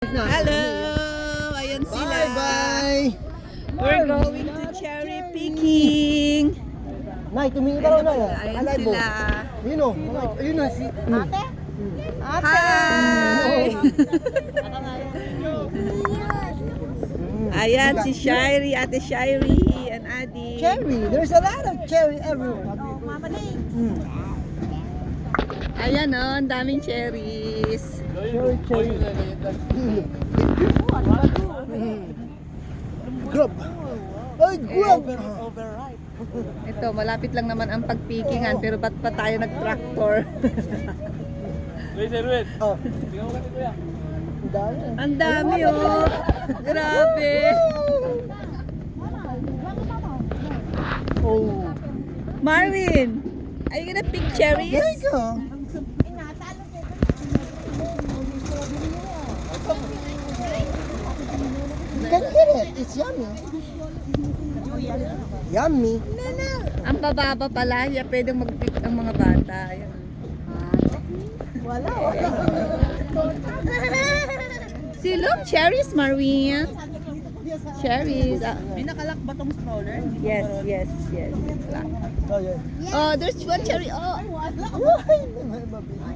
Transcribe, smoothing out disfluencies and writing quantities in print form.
Hello! Ayan sila. Bye-bye! We're going to cherry picking. Nay, tumingin ka raw na. Ayan sila. Yun o. Yun na si... Ate? Hi! Ayan si Shirey, Ate Shirey and Adi. Cherry. There's a lot of cherry everywhere. Ayan o, ang daming cherries. Cherry. Grub. Ay, grub! Ito, malapit lang naman ang pagpikingan pero ba't pa tayo nag-tractor? Oh. Dami. Ang dami oh! Grabe! Oh. Marvin! Are you gonna pick cherries? There you go. You can eat it. It's yummy. Yummy. Ang bababa pala, yeah, pwedeng mag-pick ang mga bata. Ayan. Wala. See, look, cherries, Marvin. Cherries. May nakalak ba tong stroller? Yes. It's locked. Oh, yeah. Oh, there's one cherry. Oh, Ay, may mabili.